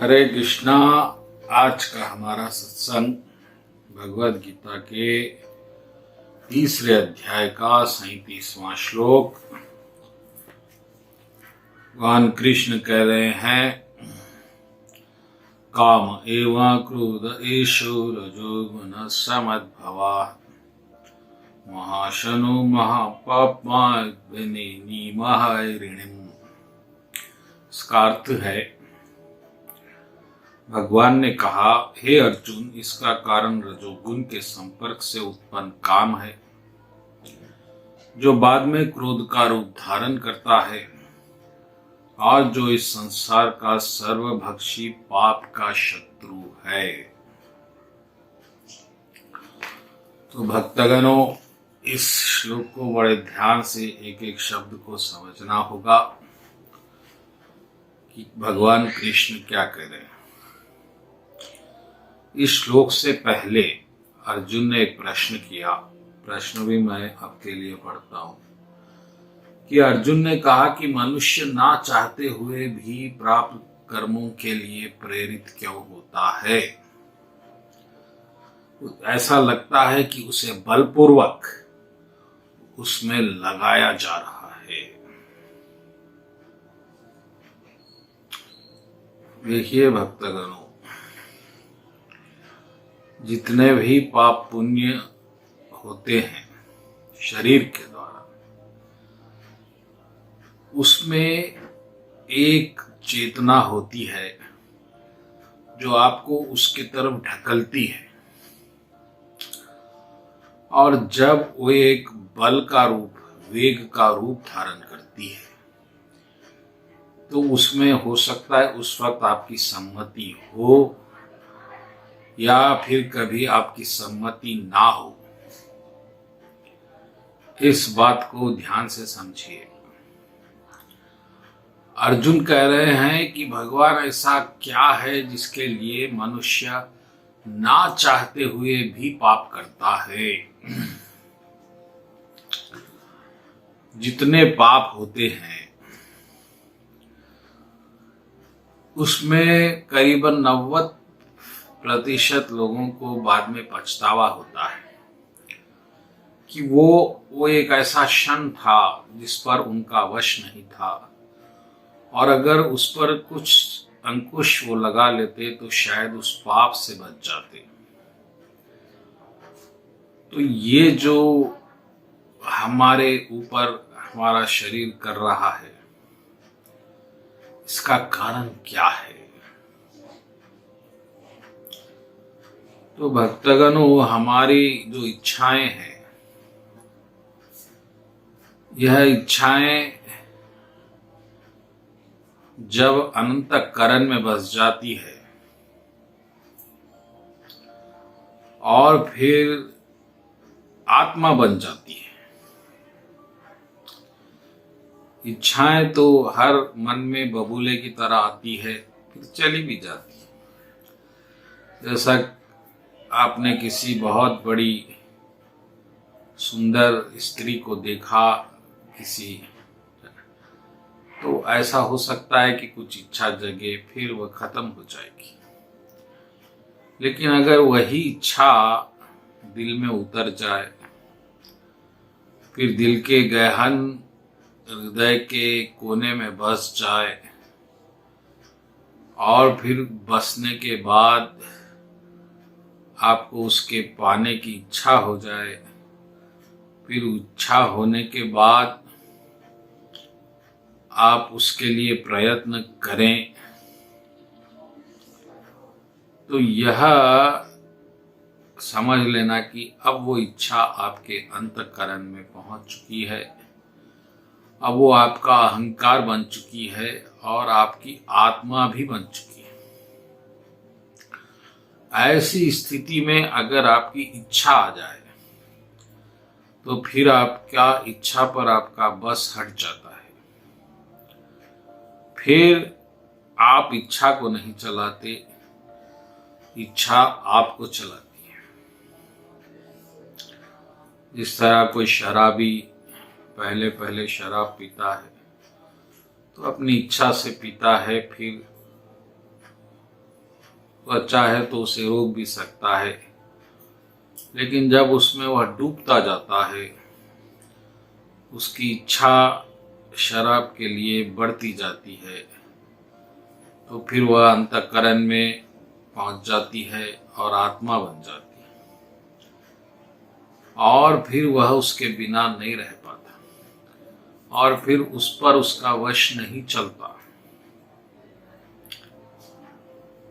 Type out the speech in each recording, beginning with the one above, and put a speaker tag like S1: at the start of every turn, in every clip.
S1: हरे कृष्णा। आज का हमारा सत्संग भगवद गीता के तीसरे अध्याय का 37वां श्लोक। भगवान कृष्ण कह रहे हैं, काम एवं क्रोध एषु रजोगुण समद्भवा महाशनो महापाप्मा ऋणिम। इसका अर्थ है, भगवान ने कहा, हे अर्जुन, इसका कारण रजोगुण के संपर्क से उत्पन्न काम है, जो बाद में क्रोध का रूप धारण करता है और जो इस संसार का सर्वभक्षी पाप का शत्रु है। तो भक्तगणों, इस श्लोक को बड़े ध्यान से एक एक शब्द को समझना होगा कि भगवान कृष्ण क्या कह रहे हैं। इस श्लोक से पहले अर्जुन ने एक प्रश्न किया, प्रश्न भी मैं आपके लिए पढ़ता हूं कि अर्जुन ने कहा कि मनुष्य ना चाहते हुए भी प्राप्त कर्मों के लिए प्रेरित क्यों होता है। ऐसा लगता है कि उसे बलपूर्वक उसमें लगाया जा रहा है। देखिए भक्तगणों, जितने भी पाप पुण्य होते हैं शरीर के द्वारा, उसमें एक चेतना होती है जो आपको उसके तरफ ढकलती है, और जब वो एक बल का रूप, वेग का रूप धारण करती है, तो उसमें हो सकता है उस वक्त आपकी सम्मति हो या फिर कभी आपकी सम्मति ना हो। इस बात को ध्यान से समझिए। अर्जुन कह रहे हैं कि भगवान, ऐसा क्या है जिसके लिए मनुष्य ना चाहते हुए भी पाप करता है। जितने पाप होते हैं उसमें करीबन 90% लोगों को बाद में पछतावा होता है कि वो एक ऐसा क्षण था जिस पर उनका वश नहीं था, और अगर उस पर कुछ अंकुश वो लगा लेते तो शायद उस पाप से बच जाते। तो ये जो हमारे ऊपर हमारा शरीर कर रहा है, इसका कारण क्या है। तो भक्तगणों, हमारी जो इच्छाएं हैं, यह इच्छाएं जब अनंतकरण में बस जाती है और फिर आत्मा बन जाती है। इच्छाएं तो हर मन में बबूले की तरह आती है, फिर चली भी जाती है। जैसा आपने किसी बहुत बड़ी सुंदर स्त्री को देखा किसी, तो ऐसा हो सकता है कि कुछ इच्छा जगे, फिर वह खत्म हो जाएगी। लेकिन अगर वही इच्छा दिल में उतर जाए, फिर दिल के गहन हृदय के कोने में बस जाए, और फिर बसने के बाद आपको उसके पाने की इच्छा हो जाए, फिर इच्छा होने के बाद आप उसके लिए प्रयत्न करें, तो यह समझ लेना कि अब वो इच्छा आपके अंतःकरण में पहुंच चुकी है, अब वो आपका अहंकार बन चुकी है और आपकी आत्मा भी बन चुकी है। ऐसी स्थिति में अगर आपकी इच्छा आ जाए तो फिर आपका इच्छा पर आपका बस हट जाता है। फिर आप इच्छा को नहीं चलाते, इच्छा आपको चलाती है। जिस तरह कोई शराबी पहले शराब पीता है तो अपनी इच्छा से पीता है, फिर वह चाहे तो उसे रोक भी सकता है, लेकिन जब उसमें वह डूबता जाता है, उसकी इच्छा शराब के लिए बढ़ती जाती है, तो फिर वह अंतःकरण में पहुंच जाती है और आत्मा बन जाती है, और फिर वह उसके बिना नहीं रह पाता, और फिर उस पर उसका वश नहीं चलता।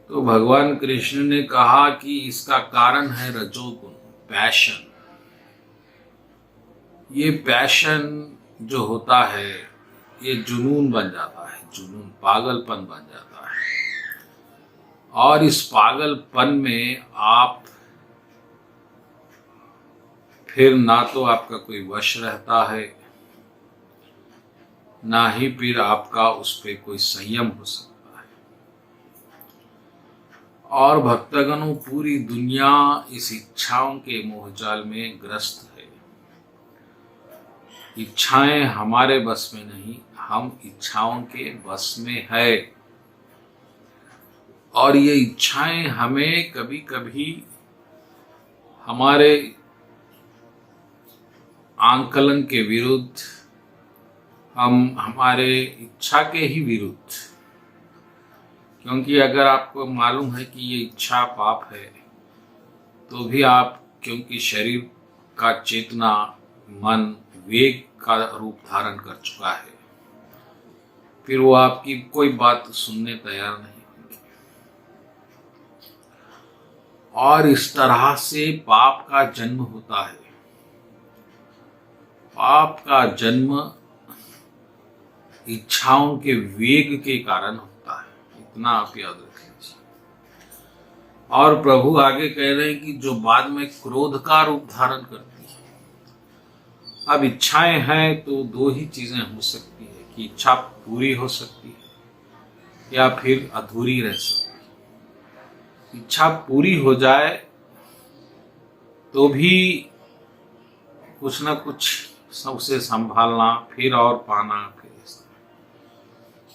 S1: तो भगवान कृष्ण ने कहा कि इसका कारण है रजोगुण, पैशन। ये पैशन जो होता है, ये जुनून बन जाता है, जुनून, पागलपन बन जाता है, और इस पागलपन में आप फिर ना तो आपका कोई वश रहता है, ना ही फिर आपका उस पर कोई संयम हो सकता है। और भक्तगणों, पूरी दुनिया इस इच्छाओं के मोहजाल में ग्रस्त है। इच्छाएं हमारे बस में नहीं, हम इच्छाओं के बस में है, और ये इच्छाएं हमें कभी कभी हमारे आंकलन के विरुद्ध, हमारे इच्छा के ही विरुद्ध, क्योंकि अगर आपको मालूम है कि ये इच्छा पाप है, तो भी आप, क्योंकि शरीर का चेतना, मन वेग का रूप धारण कर चुका है, फिर वो आपकी कोई बात सुनने तैयार नहीं होंगे। और इस तरह से पाप का जन्म होता है। पाप का जन्म इच्छाओं के वेग के कारण होता है, इतना आप याद रख लीजिए। और प्रभु आगे कह रहे हैं कि जो बाद में क्रोध का रूप धारण करती है। अब इच्छाएं हैं तो दो ही चीजें हो सकती है, कि इच्छा पूरी हो सकती है या फिर अधूरी रह सकती है। इच्छा पूरी हो जाए तो भी कुछ ना कुछ सबसे संभालना, फिर और पाना, फिर,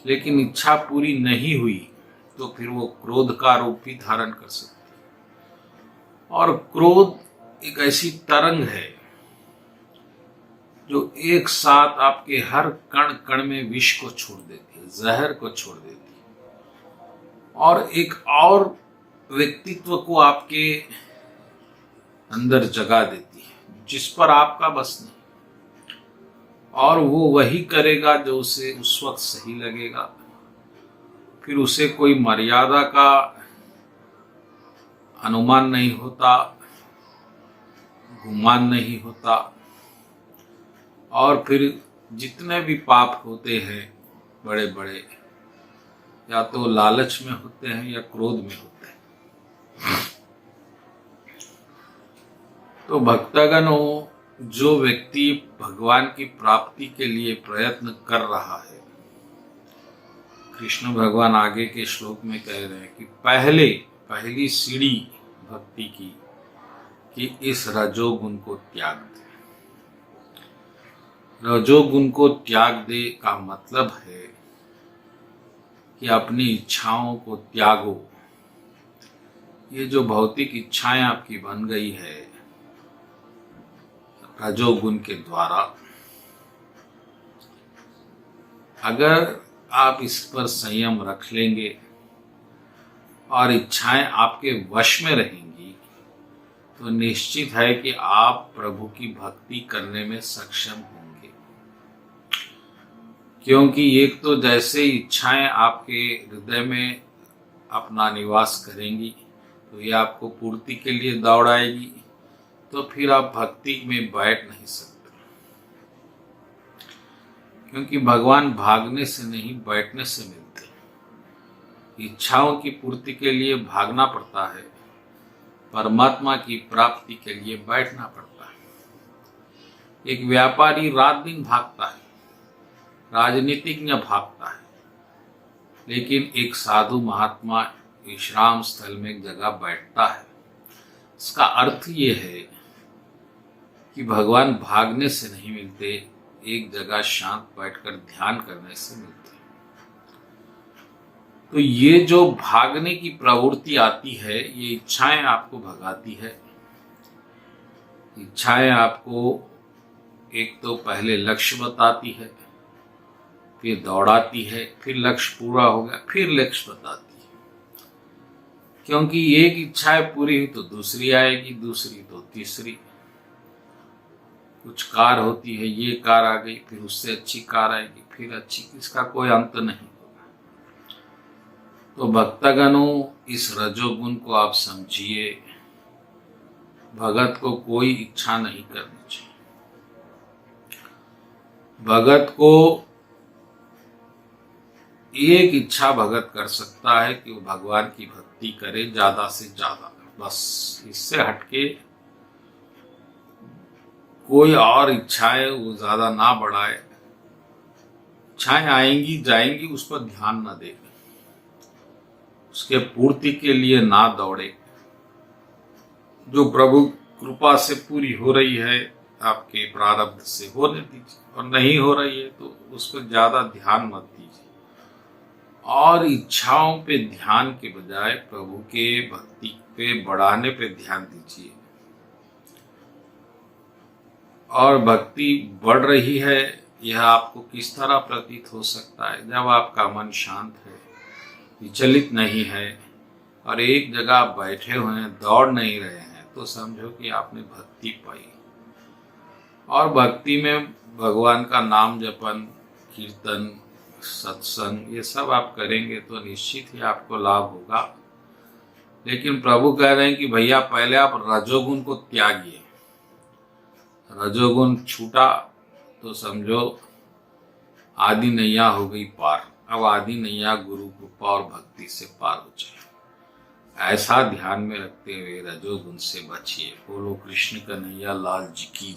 S1: लेकिन इच्छा पूरी नहीं हुई तो फिर वो क्रोध का रूप भी धारण कर सकती है। और क्रोध एक ऐसी तरंग है जो एक साथ आपके हर कण कण में विष को छोड़ देती है, जहर को छोड़ देती है, और एक और व्यक्तित्व को आपके अंदर जगा देती है, जिस पर आपका बस नहीं, और वो वही करेगा जो उसे उस वक्त सही लगेगा। फिर उसे कोई मर्यादा का अनुमान नहीं होता, गुमान नहीं होता, और फिर जितने भी पाप होते हैं बड़े बड़े, या तो लालच में होते हैं या क्रोध में होते हैं। तो भक्तगणों, जो व्यक्ति भगवान की प्राप्ति के लिए प्रयत्न कर रहा है, कृष्ण भगवान आगे के श्लोक में कह रहे हैं कि पहली सीढ़ी भक्ति की, कि इस रजोगुण को त्याग दे। रजोगुण को त्याग दे का मतलब है कि अपनी इच्छाओं को त्यागो। ये जो भौतिक इच्छाएं आपकी बन गई है रजोगुण के द्वारा, अगर आप इस पर संयम रख लेंगे और इच्छाएं आपके वश में रहेंगी, तो निश्चित है कि आप प्रभु की भक्ति करने में सक्षम होंगे। क्योंकि एक तो जैसे इच्छाएं आपके हृदय में अपना निवास करेंगी, तो ये आपको पूर्ति के लिए दौड़ाएगी, तो फिर आप भक्ति में बैठ नहीं सकते। क्योंकि भगवान भागने से नहीं, बैठने से मिलते। इच्छाओं की पूर्ति के लिए भागना पड़ता है, परमात्मा की प्राप्ति के लिए बैठना पड़ता है। एक व्यापारी रात दिन भागता है, राजनीतिज्ञ भागता है, लेकिन एक साधु महात्मा विश्राम स्थल में एक जगह बैठता है। इसका अर्थ ये है कि भगवान भागने से नहीं मिलते, एक जगह शांत बैठकर ध्यान करने से मिलते। तो ये जो भागने की प्रवृत्ति आती है, ये इच्छाएं आपको भगाती है। इच्छाएं आपको एक तो पहले लक्ष्य बताती है, फिर दौड़ाती है, फिर लक्ष्य पूरा हो गया फिर लक्ष्य बताती है। क्योंकि एक इच्छा पूरी हुई तो दूसरी आएगी, दूसरी तो तीसरी। कुछ कार होती है, ये कार आ गई, फिर उससे अच्छी कार आएगी, फिर अच्छी, इसका कोई अंत नहीं होगा। तो भक्तगणों, इस रजोगुण को आप समझिए। भगत को कोई इच्छा नहीं करनी चाहिए। भगत को एक इच्छा भगत कर सकता है कि वो भगवान की भक्ति करे ज्यादा से ज्यादा, बस। इससे हटके कोई और इच्छाएं वो ज्यादा ना बढ़ाए। इच्छाएं आएंगी जाएंगी, उस पर ध्यान न दे, उसके पूर्ति के लिए ना दौड़े। जो प्रभु कृपा से पूरी हो रही है, आपके प्रारब्ध से होने दीजिए, और नहीं हो रही है तो उस पर ज्यादा ध्यान मत दीजिए। और इच्छाओं पे ध्यान के बजाय प्रभु के भक्ति पे बढ़ाने पे ध्यान दीजिए। और भक्ति बढ़ रही है, यह आपको किस तरह प्रतीत हो सकता है? जब आपका मन शांत है, विचलित नहीं है, और एक जगह बैठे हुए हैं, दौड़ नहीं रहे हैं, तो समझो कि आपने भक्ति पाई। और भक्ति में भगवान का नाम जपन, कीर्तन, सत्संग, ये सब आप करेंगे तो निश्चित ही आपको लाभ होगा। लेकिन प्रभु कह रहे हैं कि भैया पहले आप रजोगुण को त्यागिए। रजोगुण छूटा तो समझो आदि नैया हो गई पार। अब आदि नैया गुरु कृपा और भक्ति से पार हो जाए, ऐसा ध्यान में रखते हुए रजोगुण से बचिए। बोलो कृष्ण कन्हैया लाल जी की।